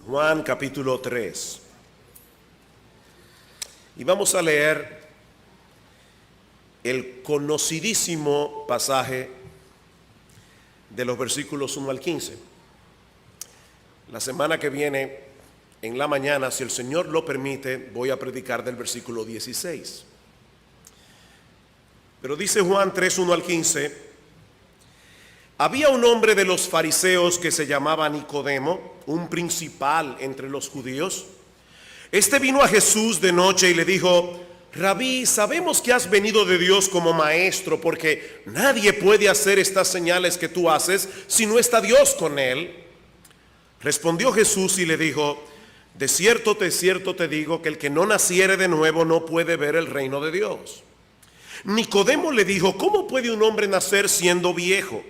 Juan capítulo 3. Y vamos a leer el conocidísimo pasaje de los versículos 1 al 15. La semana que viene, en la mañana, si el Señor lo permite, voy a predicar del versículo 16. Pero dice Juan 3, 1 al 15: había un hombre de los fariseos que se llamaba Nicodemo, un principal entre los judíos. Este vino a Jesús de noche y le dijo: Rabí, sabemos que has venido de Dios como maestro, porque nadie puede hacer estas señales que tú haces si no está Dios con él. Respondió Jesús y le dijo: de cierto te digo que el que no naciere de nuevo no puede ver el reino de Dios. Nicodemo le dijo: ¿cómo puede un hombre nacer siendo viejo?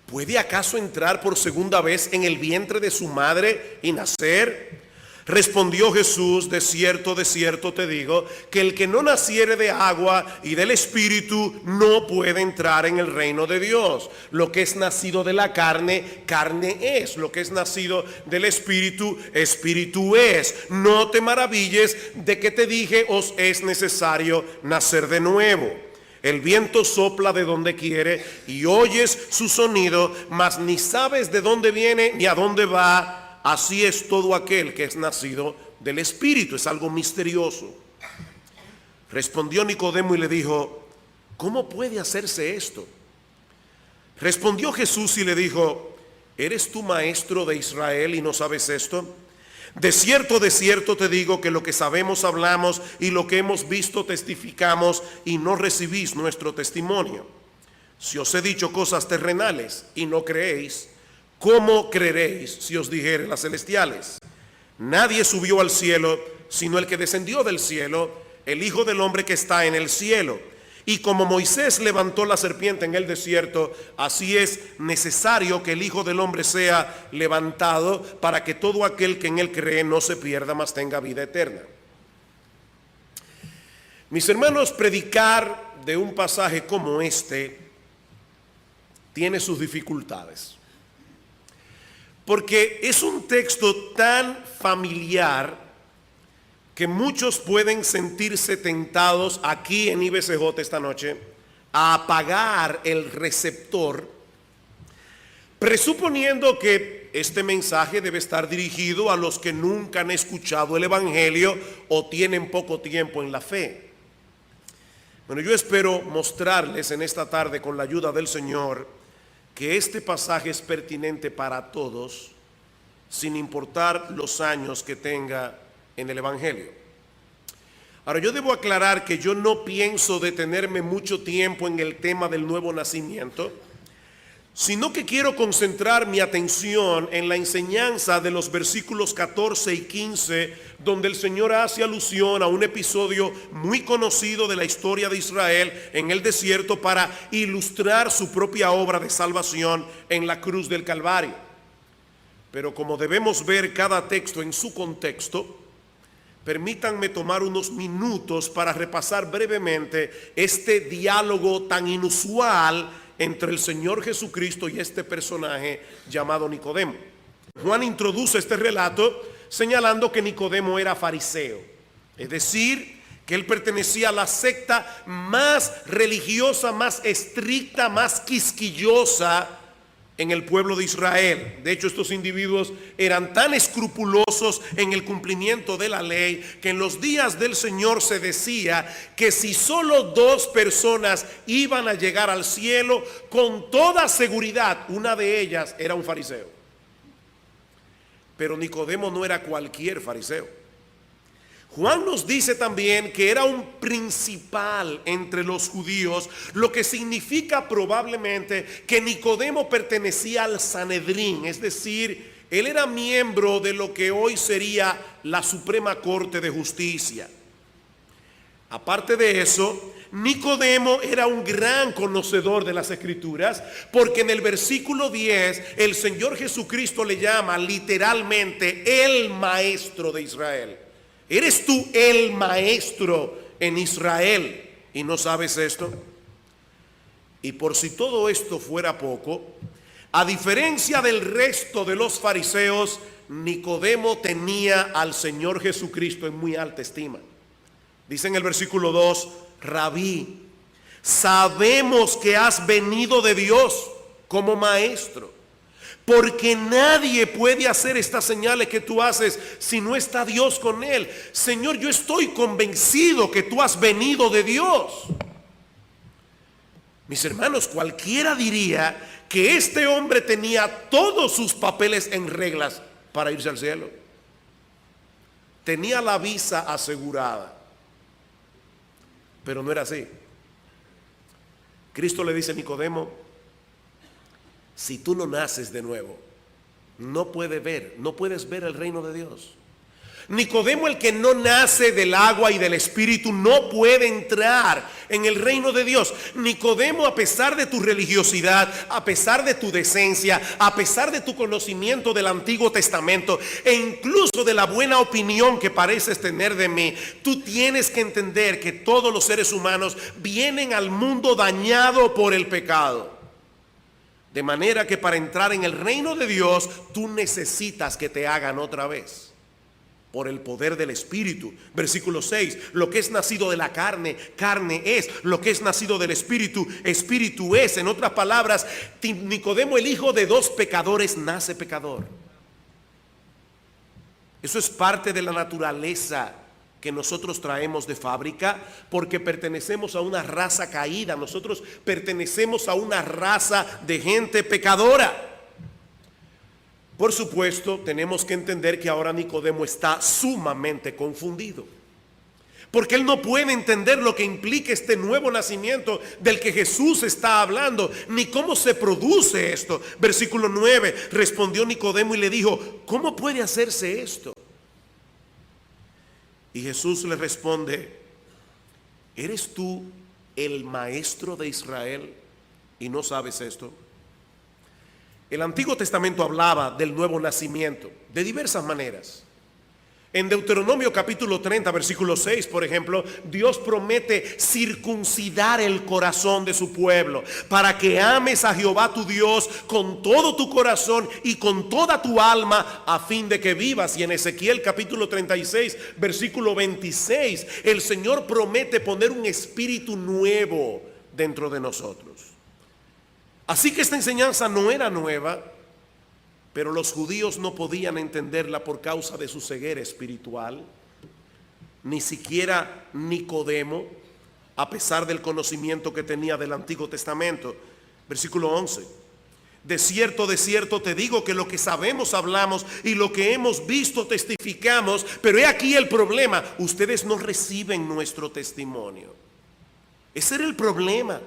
¿Puede acaso entrar por segunda vez en el vientre de su madre y nacer? Respondió Jesús: de cierto te digo que el que no naciere de agua y del Espíritu no puede entrar en el reino de Dios. Lo que es nacido de la carne, carne es. Lo que es nacido del Espíritu, Espíritu es. No te maravilles de que te dije: os es necesario nacer de nuevo. El viento sopla de donde quiere y oyes su sonido, mas ni sabes de dónde viene ni a dónde va. Así es todo aquel que es nacido del Espíritu. Es algo misterioso. Respondió Nicodemo y le dijo: ¿cómo puede hacerse esto? Respondió Jesús y le dijo: ¿eres tú maestro de Israel y no sabes esto? De cierto te digo que lo que sabemos hablamos y lo que hemos visto testificamos, y no recibís nuestro testimonio. Si os he dicho cosas terrenales y no creéis, ¿cómo creeréis si os dijere las celestiales? Nadie subió al cielo sino el que descendió del cielo, el Hijo del Hombre que está en el cielo. Y como Moisés levantó la serpiente en el desierto, así es necesario que el Hijo del Hombre sea levantado, para que todo aquel que en él cree no se pierda, mas tenga vida eterna. Mis hermanos, predicar de un pasaje como este tiene sus dificultades, porque es un texto tan familiar que muchos pueden sentirse tentados aquí en IBCJ esta noche a apagar el receptor, presuponiendo que este mensaje debe estar dirigido a los que nunca han escuchado el Evangelio o tienen poco tiempo en la fe. Bueno, yo espero mostrarles en esta tarde, con la ayuda del Señor, que este pasaje es pertinente para todos, sin importar los años que tenga en el Evangelio. Ahora, yo debo aclarar que yo no pienso detenerme mucho tiempo en el tema del nuevo nacimiento, sino que quiero concentrar mi atención en la enseñanza de los versículos 14 y 15, donde el Señor hace alusión a un episodio muy conocido de la historia de Israel en el desierto, para ilustrar su propia obra de salvación en la cruz del Calvario. Pero como debemos ver cada texto en su contexto, permítanme tomar unos minutos para repasar brevemente este diálogo tan inusual entre el Señor Jesucristo y este personaje llamado Nicodemo. Juan introduce este relato señalando que Nicodemo era fariseo, es decir, que él pertenecía a la secta más religiosa, más estricta, más quisquillosa en el pueblo de Israel. De hecho, estos individuos eran tan escrupulosos en el cumplimiento de la ley que en los días del Señor se decía que si solo 2 personas iban a llegar al cielo, con toda seguridad una de ellas era un fariseo. Pero Nicodemo no era cualquier fariseo. Juan nos dice también que era un principal entre los judíos, lo que significa probablemente que Nicodemo pertenecía al Sanedrín, es decir, él era miembro de lo que hoy sería la Suprema Corte de Justicia. Aparte de eso, Nicodemo era un gran conocedor de las Escrituras, porque en el versículo 10 el Señor Jesucristo le llama literalmente el maestro de Israel. ¿Eres tú el maestro en Israel y no sabes esto? Y por si todo esto fuera poco, a diferencia del resto de los fariseos, Nicodemo tenía al Señor Jesucristo en muy alta estima. Dice en el versículo 2, Rabí, sabemos que has venido de Dios como maestro, porque nadie puede hacer estas señales que tú haces si no está Dios con él. Señor, yo estoy convencido que tú has venido de Dios. Mis hermanos, cualquiera diría que este hombre tenía todos sus papeles en reglas para irse al cielo. Tenía la visa asegurada. Pero no era así. Cristo le dice a Nicodemo, si tú no naces de nuevo, no puedes ver el reino de Dios. Nicodemo, el que no nace del agua y del espíritu, no puede entrar en el reino de Dios. Nicodemo, a pesar de tu religiosidad, a pesar de tu decencia, a pesar de tu conocimiento del Antiguo Testamento e incluso de la buena opinión que pareces tener de mí, tú tienes que entender que todos los seres humanos vienen al mundo dañado por el pecado. De manera que para entrar en el reino de Dios, tú necesitas que te hagan otra vez. Por el poder del Espíritu. Versículo 6, lo que es nacido de la carne, carne es. Lo que es nacido del Espíritu, Espíritu es. En otras palabras, Nicodemo, el hijo de dos pecadores, nace pecador. Eso es parte de la naturaleza que nosotros traemos de fábrica, porque pertenecemos a una raza caída. Nosotros pertenecemos a una raza de gente pecadora. Por supuesto, tenemos que entender que ahora Nicodemo está sumamente confundido, porque él no puede entender lo que implica este nuevo nacimiento del que Jesús está hablando, ni cómo se produce esto. Versículo 9, respondió Nicodemo y le dijo, ¿cómo puede hacerse esto? Y Jesús le responde, ¿eres tú el maestro de Israel y no sabes esto? El Antiguo Testamento hablaba del nuevo nacimiento de diversas maneras. En Deuteronomio capítulo 30, versículo 6, por ejemplo, Dios promete circuncidar el corazón de su pueblo para que ames a Jehová tu Dios con todo tu corazón y con toda tu alma a fin de que vivas. Y en Ezequiel capítulo 36, versículo 26, el Señor promete poner un espíritu nuevo dentro de nosotros. Así que esta enseñanza no era nueva, pero los judíos no podían entenderla por causa de su ceguera espiritual. Ni siquiera Nicodemo, a pesar del conocimiento que tenía del Antiguo Testamento. Versículo 11. De cierto te digo que lo que sabemos hablamos y lo que hemos visto testificamos, pero he aquí el problema, ustedes no reciben nuestro testimonio. Ese era el problema.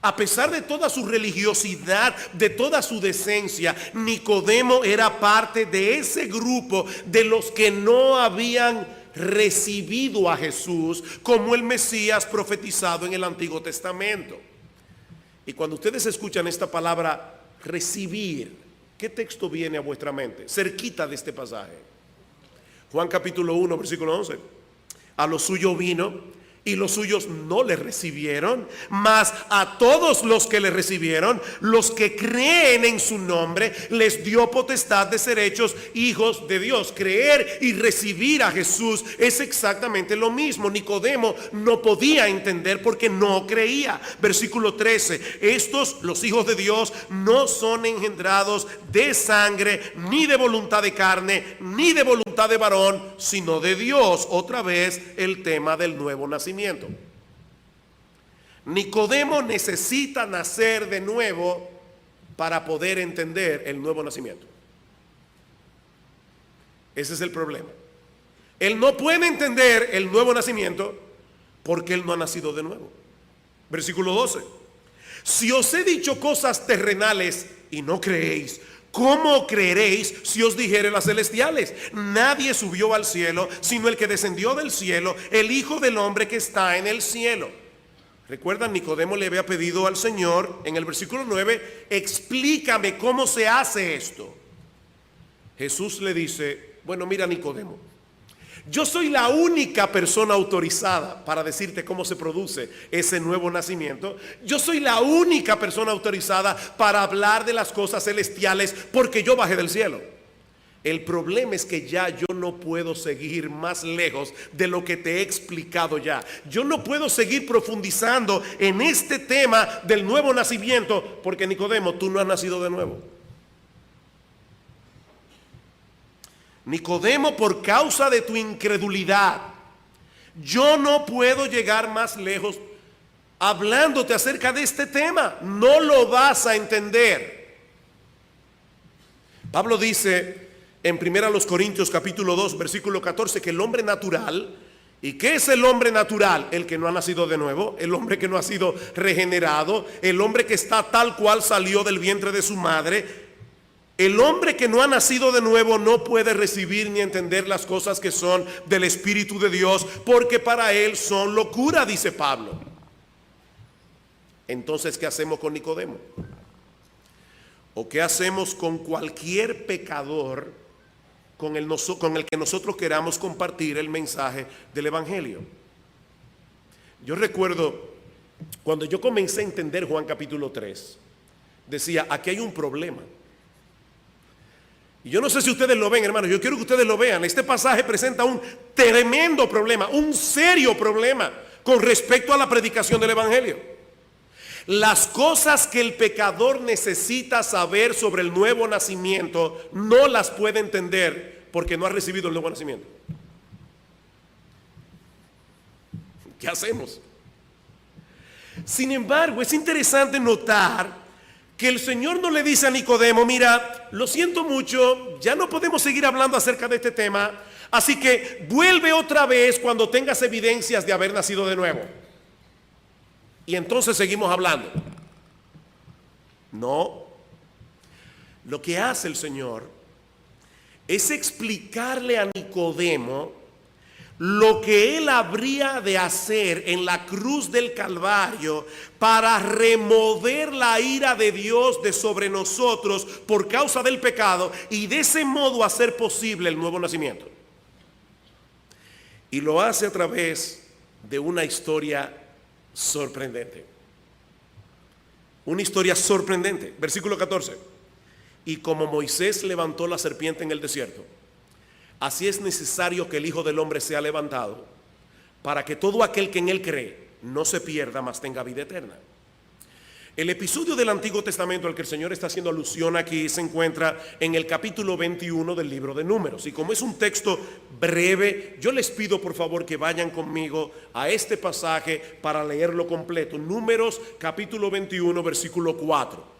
A pesar de toda su religiosidad, de toda su decencia, Nicodemo era parte de ese grupo de los que no habían recibido a Jesús como el Mesías profetizado en el Antiguo Testamento. Y cuando ustedes escuchan esta palabra recibir, ¿qué texto viene a vuestra mente? Cerquita de este pasaje. Juan capítulo 1, versículo 11. A lo suyo vino y los suyos no le recibieron, mas a todos los que le recibieron, los que creen en su nombre, les dio potestad de ser hechos hijos de Dios. Creer y recibir a Jesús es exactamente lo mismo. Nicodemo no podía entender porque no creía. Versículo 13, estos, los hijos de Dios, no son engendrados de sangre, ni de voluntad de carne, ni de voluntad de varón, sino de Dios. Otra vez el tema del nuevo nacimiento. Nicodemo necesita nacer de nuevo para poder entender el nuevo nacimiento. Ese es el problema. Él no puede entender el nuevo nacimiento porque él no ha nacido de nuevo. Versículo 12. Si os he dicho cosas terrenales y no creéis, ¿cómo creeréis si os dijere las celestiales? Nadie subió al cielo, sino el que descendió del cielo, el Hijo del Hombre que está en el cielo. Recuerdan, Nicodemo le había pedido al Señor en el versículo 9, explícame cómo se hace esto. Jesús le dice, bueno, mira Nicodemo, yo soy la única persona autorizada para decirte cómo se produce ese nuevo nacimiento. Yo soy la única persona autorizada para hablar de las cosas celestiales porque yo bajé del cielo. El problema es que ya yo no puedo seguir más lejos de lo que te he explicado ya. Yo no puedo seguir profundizando en este tema del nuevo nacimiento, porque Nicodemo, tú no has nacido de nuevo. Nicodemo, por causa de tu incredulidad, yo no puedo llegar más lejos hablándote acerca de este tema. No lo vas a entender. Pablo dice en 1 Corintios capítulo 2 versículo 14 que el hombre natural, ¿y qué es el hombre natural? El que no ha nacido de nuevo, el hombre que no ha sido regenerado, el hombre que está tal cual salió del vientre de su madre. El hombre que no ha nacido de nuevo no puede recibir ni entender las cosas que son del Espíritu de Dios, porque para él son locura, dice Pablo. Entonces, ¿qué hacemos con Nicodemo? ¿O qué hacemos con cualquier pecador con el que nosotros queramos compartir el mensaje del Evangelio? Yo recuerdo cuando yo comencé a entender Juan capítulo 3, decía, aquí hay un problema. Y yo no sé si ustedes lo ven, hermanos, yo quiero que ustedes lo vean. Este pasaje presenta un tremendo problema, un serio problema con respecto a la predicación del Evangelio. Las cosas que el pecador necesita saber sobre el nuevo nacimiento no las puede entender porque no ha recibido el nuevo nacimiento. ¿Qué hacemos? Sin embargo, es interesante notar que el Señor no le dice a Nicodemo, mira, lo siento mucho, ya no podemos seguir hablando acerca de este tema, así que vuelve otra vez cuando tengas evidencias de haber nacido de nuevo. Y entonces seguimos hablando. No. Lo que hace el Señor es explicarle a Nicodemo lo que él habría de hacer en la cruz del Calvario para remover la ira de Dios de sobre nosotros por causa del pecado y de ese modo hacer posible el nuevo nacimiento. Y lo hace a través de una historia sorprendente. Una historia sorprendente. Versículo 14. Y como Moisés levantó la serpiente en el desierto, así es necesario que el Hijo del Hombre sea levantado, para que todo aquel que en él cree no se pierda, mas tenga vida eterna. El episodio del Antiguo Testamento al que el Señor está haciendo alusión aquí se encuentra en el capítulo 21 del libro de Números. Y como es un texto breve, yo les pido por favor que vayan conmigo a este pasaje para leerlo completo. Números capítulo 21 versículo 4.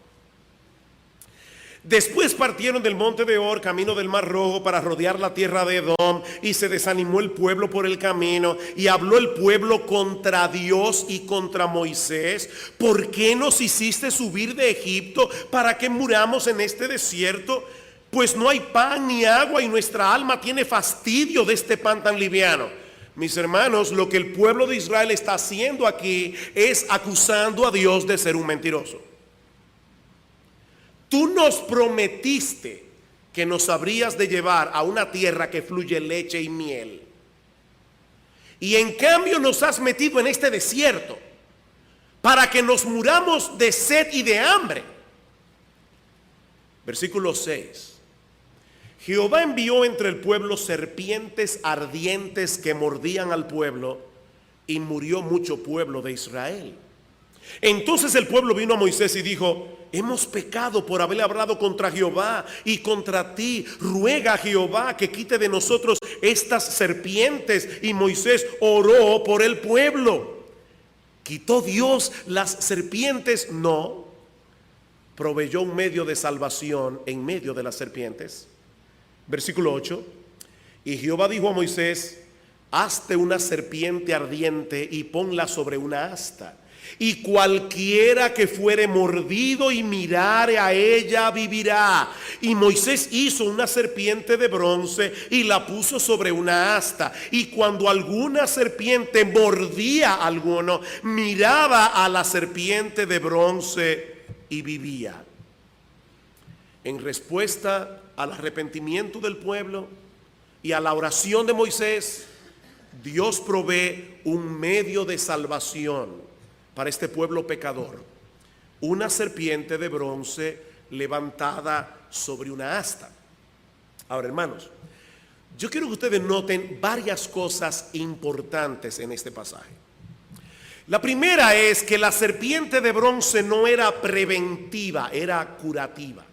Después partieron del monte de Or, camino del Mar Rojo, para rodear la tierra de Edom, y se desanimó el pueblo por el camino, y habló el pueblo contra Dios y contra Moisés. ¿Por qué nos hiciste subir de Egipto para que muramos en este desierto? Pues no hay pan ni agua, y nuestra alma tiene fastidio de este pan tan liviano. Mis hermanos, lo que el pueblo de Israel está haciendo aquí es acusando a Dios de ser un mentiroso. Tú nos prometiste que nos habrías de llevar a una tierra que fluye leche y miel. Y en cambio nos has metido en este desierto para que nos muramos de sed y de hambre. Versículo 6. Jehová envió entre el pueblo serpientes ardientes que mordían al pueblo, y murió mucho pueblo de Israel. Entonces el pueblo vino a Moisés y dijo: hemos pecado por haber hablado contra Jehová y contra ti. Ruega a Jehová que quite de nosotros estas serpientes. Y Moisés oró por el pueblo. ¿Quitó Dios las serpientes? No. Proveyó un medio de salvación en medio de las serpientes. Versículo 8. Y Jehová dijo a Moisés: hazte una serpiente ardiente y ponla sobre una asta, y cualquiera que fuere mordido y mirare a ella vivirá. Y Moisés hizo una serpiente de bronce y la puso sobre una asta, y cuando alguna serpiente mordía a alguno, miraba a la serpiente de bronce y vivía. En respuesta al arrepentimiento del pueblo y a la oración de Moisés, Dios provee un medio de salvación para este pueblo pecador: una serpiente de bronce levantada sobre una asta. Ahora, hermanos, yo quiero que ustedes noten varias cosas importantes en este pasaje. La primera es que la serpiente de bronce no era preventiva, era curativa.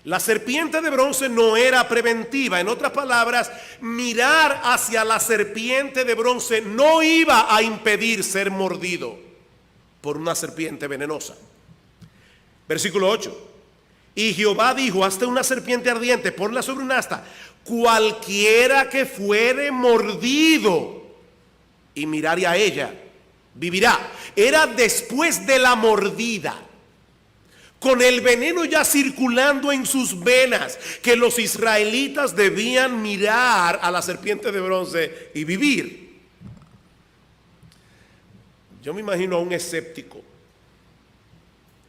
La serpiente de bronce no era preventiva. En otras palabras, mirar hacia la serpiente de bronce no iba a impedir ser mordido por una serpiente venenosa. Versículo 8. Y Jehová dijo: hazte una serpiente ardiente, ponla sobre un asta, cualquiera que fuere mordido y mirare a ella, vivirá. Era después de la mordida, con el veneno ya circulando en sus venas, que los israelitas debían mirar a la serpiente de bronce y vivir. Yo me imagino a un escéptico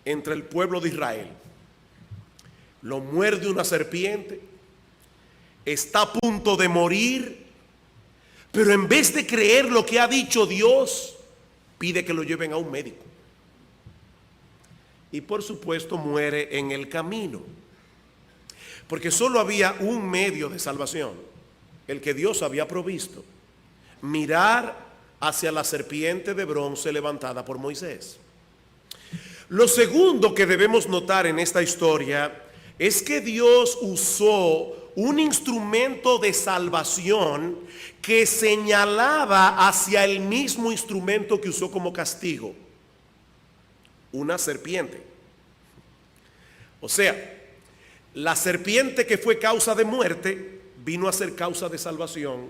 entre el pueblo de Israel. Lo muerde una serpiente, está a punto de morir, pero en vez de creer lo que ha dicho Dios, pide que lo lleven a un médico. Y por supuesto muere en el camino, porque solo había un medio de salvación, el que Dios había provisto: mirar hacia la serpiente de bronce levantada por Moisés. Lo segundo que debemos notar en esta historia es que Dios usó un instrumento de salvación que señalaba hacia el mismo instrumento que usó como castigo: una serpiente. O sea, la serpiente que fue causa de muerte vino a ser causa de salvación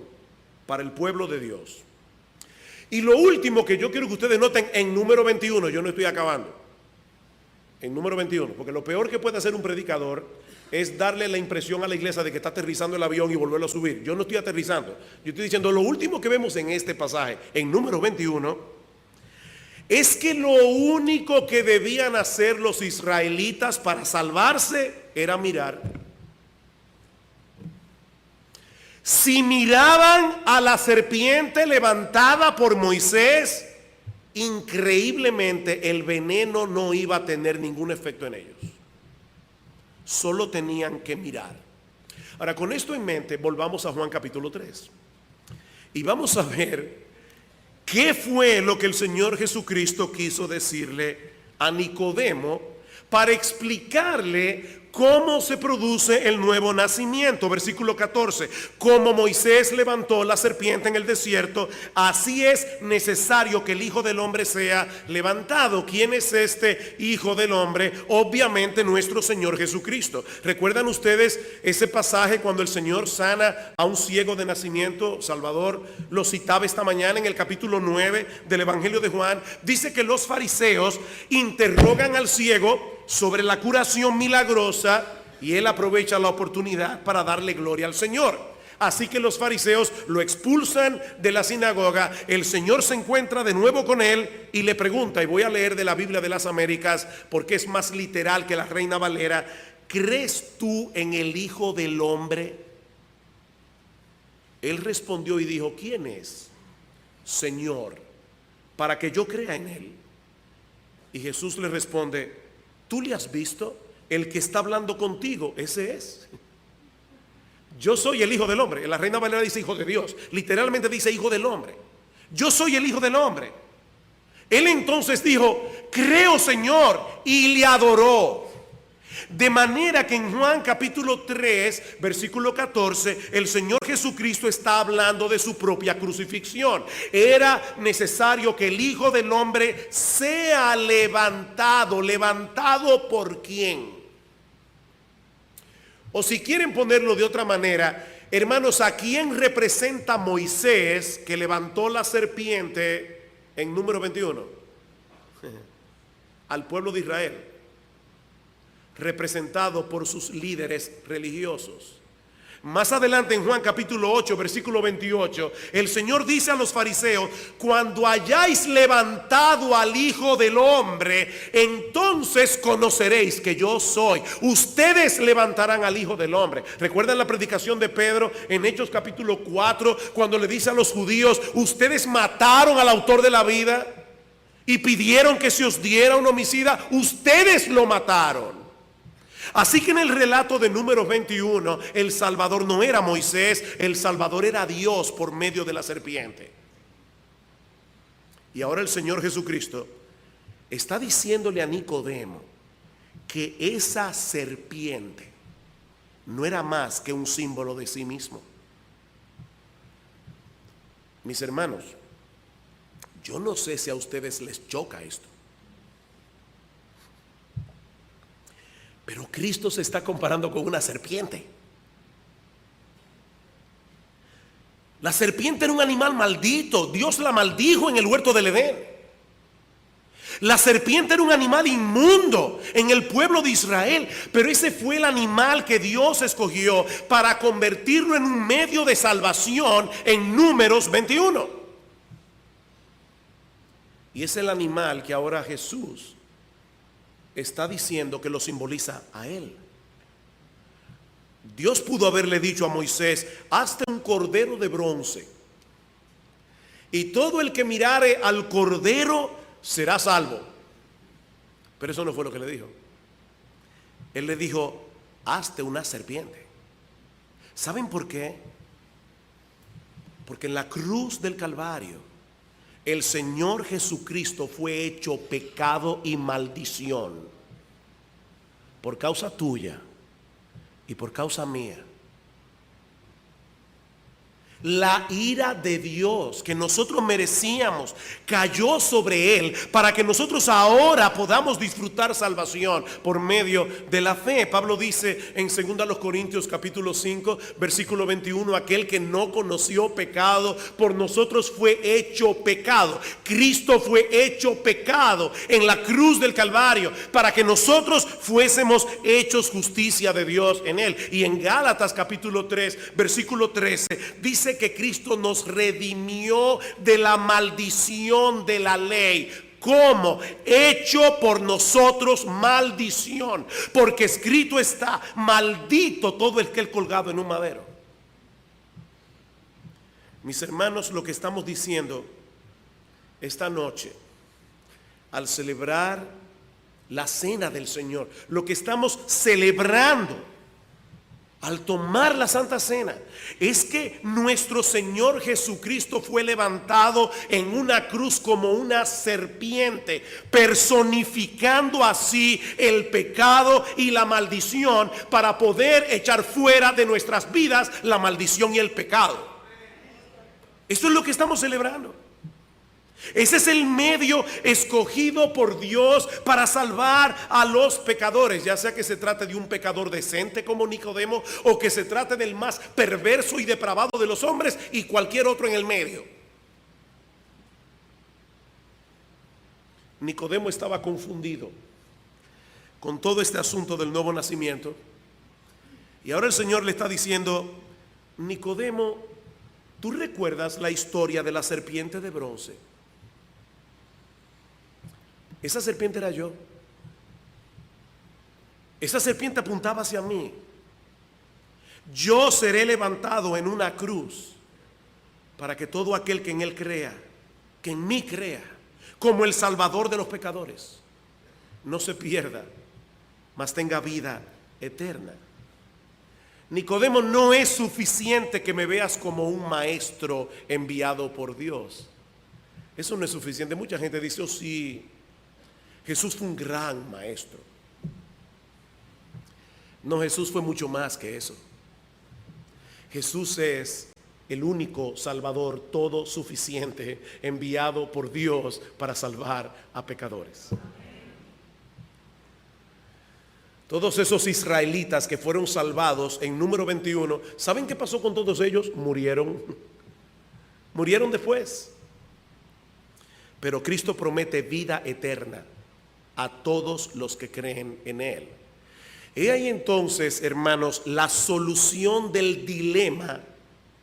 para el pueblo de Dios. Y lo último que yo quiero que ustedes noten en número 21, yo no estoy acabando, en número 21, porque lo peor que puede hacer un predicador es darle la impresión a la iglesia de que está aterrizando el avión y volverlo a subir. Yo no estoy aterrizando, yo estoy diciendo lo último que vemos en este pasaje, en número 21, es que lo único que debían hacer los israelitas para salvarse era mirar. Si miraban a la serpiente levantada por Moisés, increíblemente el veneno no iba a tener ningún efecto en ellos. Solo tenían que mirar. Ahora, con esto en mente, volvamos a Juan capítulo 3 y vamos a ver qué fue lo que el Señor Jesucristo quiso decirle a Nicodemo para explicarle cómo se produce el nuevo nacimiento. Versículo 14: como Moisés levantó la serpiente en el desierto, así es necesario que el Hijo del Hombre sea levantado. ¿Quién es este Hijo del Hombre? Obviamente nuestro Señor Jesucristo. ¿Recuerdan ustedes ese pasaje cuando el Señor sana a un ciego de nacimiento? Salvador lo citaba esta mañana en el capítulo 9 del Evangelio de Juan. Dice que los fariseos interrogan al ciego sobre la curación milagrosa y él aprovecha la oportunidad para darle gloria al Señor. Así que los fariseos lo expulsan de la sinagoga. El Señor se encuentra de nuevo con él y le pregunta, y voy a leer de la Biblia de las Américas porque es más literal que la Reina Valera: ¿crees tú en el Hijo del Hombre? Él respondió y dijo: ¿quién es, Señor, para que yo crea en él? Y Jesús le responde: ¿tú le has visto? El que está hablando contigo, ese es. Yo soy el Hijo del Hombre. La Reina Valera dice Hijo de Dios. Literalmente dice Hijo del Hombre. Yo soy el Hijo del Hombre. Él entonces dijo: creo, Señor, y le adoró. De manera que en Juan capítulo 3, versículo 14, el Señor Jesucristo está hablando de su propia crucifixión. Era necesario que el Hijo del Hombre sea levantado. ¿Levantado por quién? O si quieren ponerlo de otra manera, hermanos, ¿a quién representa Moisés que levantó la serpiente en número 21? Al pueblo de Israel, representado por sus líderes religiosos. Más adelante en Juan capítulo 8, versículo 28, el Señor dice a los fariseos: cuando hayáis levantado al Hijo del Hombre, entonces conoceréis que yo soy. Ustedes levantarán al Hijo del Hombre. ¿Recuerdan la predicación de Pedro en Hechos capítulo 4, cuando le dice a los judíos: ustedes mataron al autor de la vida y pidieron que se os diera un homicida? Ustedes lo mataron. Así que en el relato de Números 21, el Salvador no era Moisés, el Salvador era Dios por medio de la serpiente. Y ahora el Señor Jesucristo está diciéndole a Nicodemo que esa serpiente no era más que un símbolo de sí mismo. Mis hermanos, yo no sé si a ustedes les choca esto, pero Cristo se está comparando con una serpiente. La serpiente era un animal maldito. Dios la maldijo en el huerto del Edén. La serpiente era un animal inmundo en el pueblo de Israel, pero ese fue el animal que Dios escogió para convertirlo en un medio de salvación en Números 21. Y es el animal que ahora Jesús está diciendo que lo simboliza a él. Dios pudo haberle dicho a Moisés: hazte un cordero de bronce, y todo el que mirare al cordero será salvo. Pero eso no fue lo que le dijo. Él le dijo: hazte una serpiente. ¿Saben por qué? Porque en la cruz del Calvario el Señor Jesucristo fue hecho pecado y maldición por causa tuya y por causa mía. La ira de Dios que nosotros merecíamos cayó sobre él para que nosotros ahora podamos disfrutar salvación por medio de la fe. Pablo dice en 2 Corintios capítulo 5 versículo 21: aquel que no conoció pecado por nosotros fue hecho pecado. Cristo fue hecho pecado en la cruz del Calvario para que nosotros fuésemos hechos justicia de Dios en él. Y en Gálatas capítulo 3 versículo 13 dice que Cristo nos redimió de la maldición de la ley. ¿Cómo? Hecho por nosotros maldición, porque escrito está: maldito todo el que es colgado en un madero. Mis hermanos, lo que estamos diciendo esta noche al celebrar la cena del Señor, lo que estamos celebrando al tomar la Santa Cena, es que nuestro Señor Jesucristo fue levantado en una cruz como una serpiente, personificando así el pecado y la maldición para poder echar fuera de nuestras vidas la maldición y el pecado. Esto es lo que estamos celebrando. Ese es el medio escogido por Dios para salvar a los pecadores, ya sea que se trate de un pecador decente como Nicodemo, o que se trate del más perverso y depravado de los hombres y cualquier otro en el medio. Nicodemo estaba confundido con todo este asunto del nuevo nacimiento, y ahora el Señor le está diciendo: Nicodemo, ¿tú recuerdas la historia de la serpiente de bronce? Esa serpiente era yo. Esa serpiente apuntaba hacia mí. Yo seré levantado en una cruz para que todo aquel que en él crea, que en mí crea, como el Salvador de los pecadores, no se pierda, mas tenga vida eterna. Nicodemo, no es suficiente que me veas como un maestro enviado por Dios. Eso no es suficiente. Mucha gente dice: oh sí, Jesús fue un gran maestro. No, Jesús fue mucho más que eso. Jesús es el único Salvador todo suficiente, enviado por Dios para salvar a pecadores. Todos esos israelitas que fueron salvados en Número 21, ¿saben qué pasó con todos ellos? Murieron. Murieron después. Pero Cristo promete vida eterna a todos los que creen en él. He ahí entonces, hermanos, la solución del dilema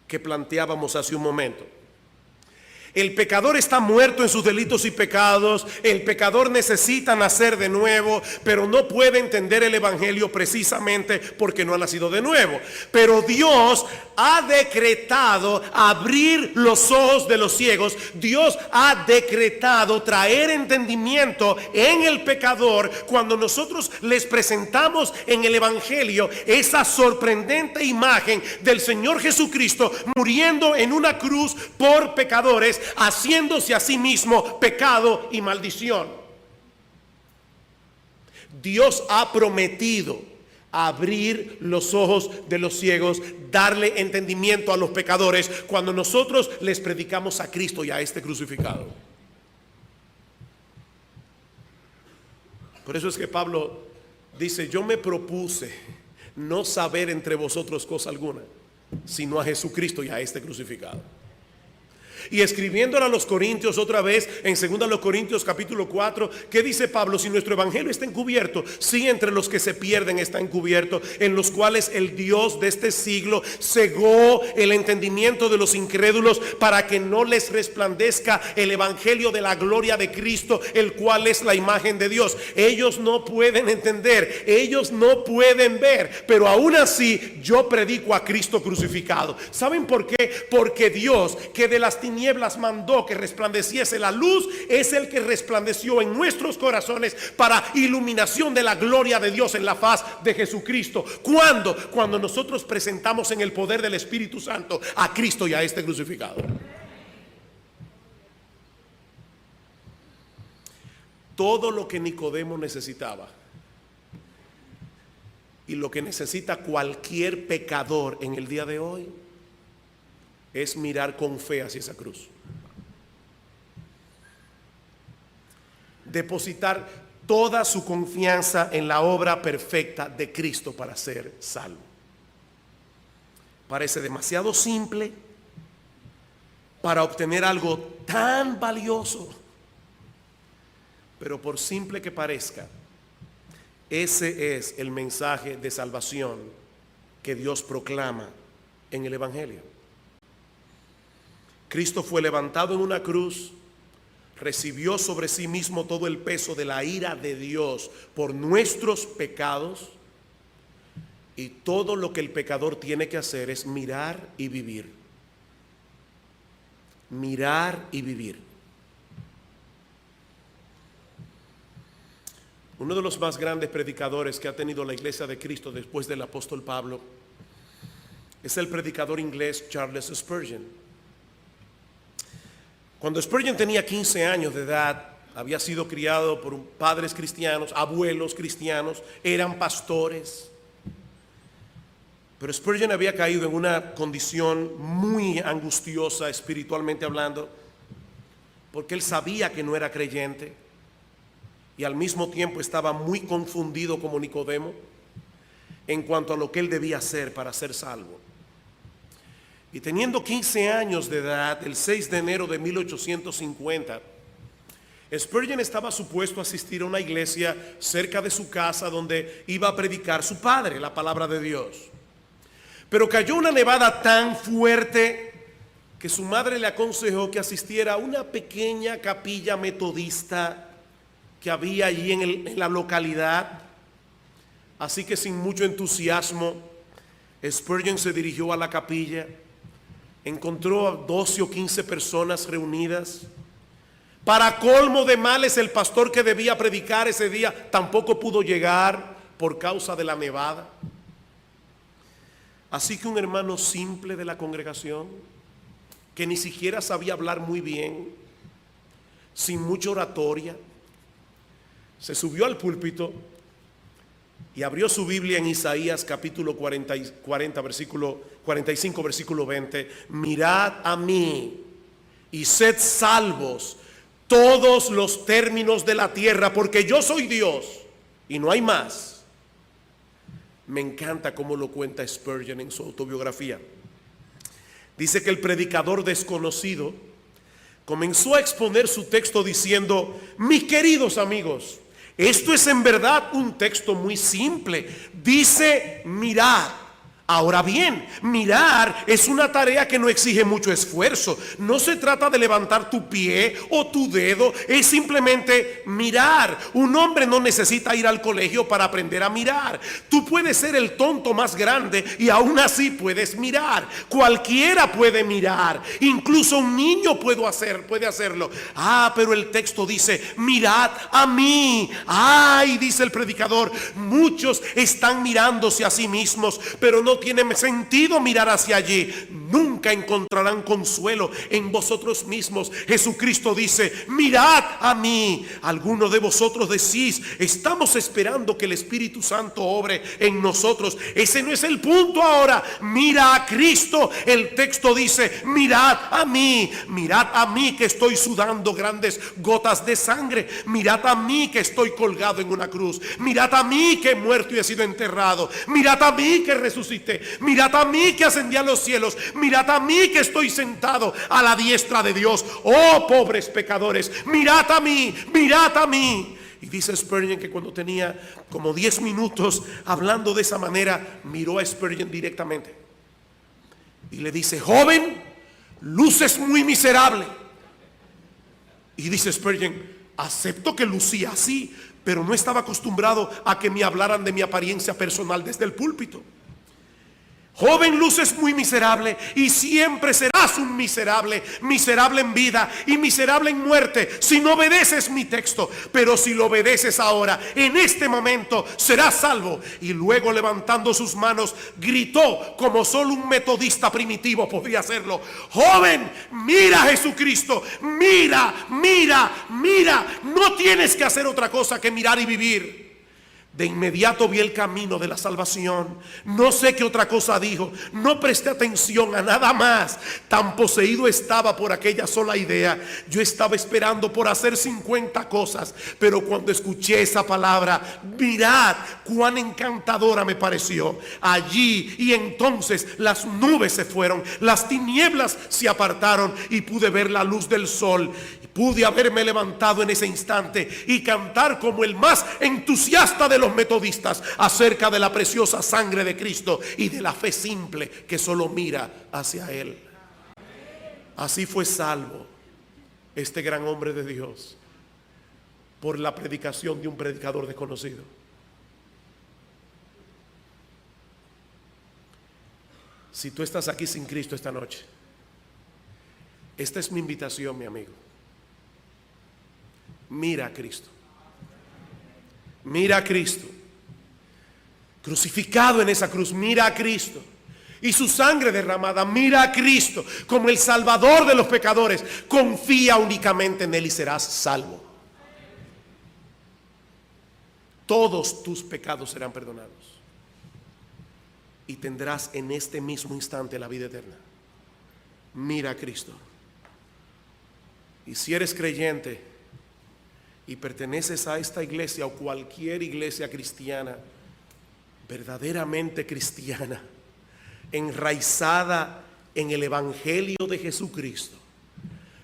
que planteábamos hace un momento. El pecador está muerto en sus delitos y pecados. El pecador necesita nacer de nuevo, pero no puede entender el evangelio precisamente porque no ha nacido de nuevo. Pero Dios ha decretado abrir los ojos de los ciegos. Dios ha decretado traer entendimiento en el pecador cuando nosotros les presentamos en el evangelio esa sorprendente imagen del Señor Jesucristo muriendo en una cruz por pecadores, haciéndose a sí mismo pecado y maldición. Dios ha prometido abrir los ojos de los ciegos, darle entendimiento a los pecadores cuando nosotros les predicamos a Cristo y a este crucificado. Por eso es que Pablo dice: yo me propuse no saber entre vosotros cosa alguna, sino a Jesucristo y a este crucificado. Y escribiéndole a los Corintios otra vez, en 2 Corintios capítulo 4, ¿qué dice Pablo? Si nuestro evangelio está encubierto, sí, entre los que se pierden está encubierto, en los cuales el Dios de este siglo cegó el entendimiento de los incrédulos, para que no les resplandezca el evangelio de la gloria de Cristo, el cual es la imagen de Dios. Ellos no pueden entender, ellos no pueden ver, pero aún así yo predico a Cristo crucificado. ¿Saben por qué? Porque Dios, que de las tinieblas mandó que resplandeciese la luz, es el que resplandeció en nuestros corazones para iluminación de la gloria de Dios en la faz de Jesucristo. Cuando nosotros presentamos en el poder del Espíritu Santo a Cristo y a este crucificado. Todo lo que Nicodemo necesitaba y lo que necesita cualquier pecador en el día de hoy es mirar con fe hacia esa cruz. Depositar toda su confianza en la obra perfecta de Cristo para ser salvo. Parece demasiado simple para obtener algo tan valioso, pero por simple que parezca, ese es el mensaje de salvación que Dios proclama en el evangelio. Cristo fue levantado en una cruz, recibió sobre sí mismo todo el peso de la ira de Dios por nuestros pecados, y todo lo que el pecador tiene que hacer es mirar y vivir. Mirar y vivir. Uno de los más grandes predicadores que ha tenido la iglesia de Cristo después del apóstol Pablo es el predicador inglés Charles Spurgeon. Cuando Spurgeon tenía 15 años de edad, había sido criado por padres cristianos, abuelos cristianos, eran pastores. Pero Spurgeon había caído en una condición muy angustiosa espiritualmente hablando, porque él sabía que no era creyente y al mismo tiempo estaba muy confundido como Nicodemo en cuanto a lo que él debía hacer para ser salvo. Y teniendo 15 años de edad, el 6 de enero de 1850, Spurgeon estaba supuesto a asistir a una iglesia cerca de su casa donde iba a predicar su padre la palabra de Dios. Pero cayó una nevada tan fuerte que su madre le aconsejó que asistiera a una pequeña capilla metodista que había allí en la localidad. Así que sin mucho entusiasmo, Spurgeon se dirigió a la capilla. Encontró a 12 o 15 personas reunidas. Para colmo de males, el pastor que debía predicar ese día tampoco pudo llegar por causa de la nevada. Así que un hermano simple de la congregación, que ni siquiera sabía hablar muy bien, sin mucha oratoria, se subió al púlpito y abrió su Biblia en Isaías capítulo 40 versículo 45 versículo 20. Mirad a mí y sed salvos todos los términos de la tierra, porque yo soy Dios y no hay más. Me encanta cómo lo cuenta Spurgeon en su autobiografía. Dice que el predicador desconocido comenzó a exponer su texto diciendo: mis queridos amigos, esto es en verdad un texto muy simple. Dice: mirad Ahora bien, mirar es una tarea que no exige mucho esfuerzo. No se trata de levantar tu pie o tu dedo, es simplemente mirar. Un hombre no necesita ir al colegio para aprender a mirar. Tú puedes ser el tonto más grande y aún así puedes mirar. Cualquiera puede mirar, incluso un niño puede hacerlo. Pero el texto dice, mirad a mí. Ay, dice el predicador, muchos están mirándose a sí mismos, pero no tiene sentido mirar hacia allí. Nunca encontrarán consuelo en vosotros mismos. Jesucristo dice, mirad a mí. Algunos de vosotros decís, estamos esperando que el Espíritu Santo obre en nosotros. Ese no es el punto ahora. Mira a Cristo. El texto dice, mirad a mí. Mirad a mí que estoy sudando grandes gotas de sangre. Mirad a mí que estoy colgado en una cruz. Mirad a mí que he muerto y he sido enterrado. Mirad a mí que resucité. Mirad a mí que ascendí a los cielos. Mirad a mí que estoy sentado a la diestra de Dios. Oh, pobres pecadores, mirad a mí, mirad a mí. Y dice Spurgeon que cuando tenía como 10 minutos hablando de esa manera, miró a Spurgeon directamente y le dice, joven, luces muy miserable. Y dice Spurgeon, acepto que lucía así, pero no estaba acostumbrado a que me hablaran de mi apariencia personal desde el púlpito. Joven, luces muy miserable y siempre serás un miserable, miserable en vida y miserable en muerte si no obedeces mi texto. Pero si lo obedeces ahora, en este momento, serás salvo. Y luego, levantando sus manos, gritó como solo un metodista primitivo podría hacerlo: joven, mira a Jesucristo, mira, mira, mira. No tienes que hacer otra cosa que mirar y vivir. De inmediato vi el camino de la salvación. No sé qué otra cosa dijo. No presté atención a nada más. Tan poseído estaba por aquella sola idea. Yo estaba esperando por hacer 50 cosas. Pero cuando escuché esa palabra, mirad cuán encantadora me pareció. Allí y entonces las nubes se fueron, las tinieblas se apartaron y pude ver la luz del sol. Pude haberme levantado en ese instante y cantar como el más entusiasta de los metodistas acerca de la preciosa sangre de Cristo y de la fe simple que solo mira hacia Él. Así fue salvo este gran hombre de Dios por la predicación de un predicador desconocido. Si tú estás aquí sin Cristo esta noche, esta es mi invitación, mi amigo. Mira a Cristo. Mira a Cristo. Crucificado en esa cruz, mira a Cristo. Y su sangre derramada, mira a Cristo como el Salvador de los pecadores. Confía únicamente en Él y serás salvo. Todos tus pecados serán perdonados. Y tendrás en este mismo instante la vida eterna. Mira a Cristo. Y si eres creyente y perteneces a esta iglesia o cualquier iglesia cristiana, verdaderamente cristiana, enraizada en el Evangelio de Jesucristo,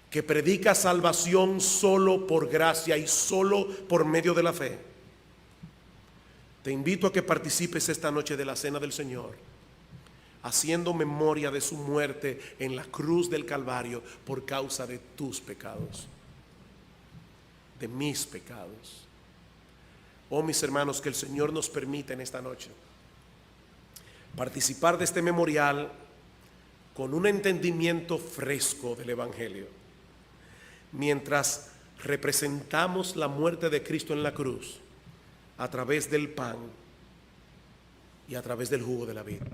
que predica salvación solo por gracia y solo por medio de la fe, te invito a que participes esta noche de la Cena del Señor, haciendo memoria de su muerte en la cruz del Calvario por causa de tus pecados, de mis pecados. Oh, mis hermanos, que el Señor nos permita en esta noche participar de este memorial con un entendimiento fresco del Evangelio, mientras representamos la muerte de Cristo en la cruz a través del pan y a través del jugo de la vida.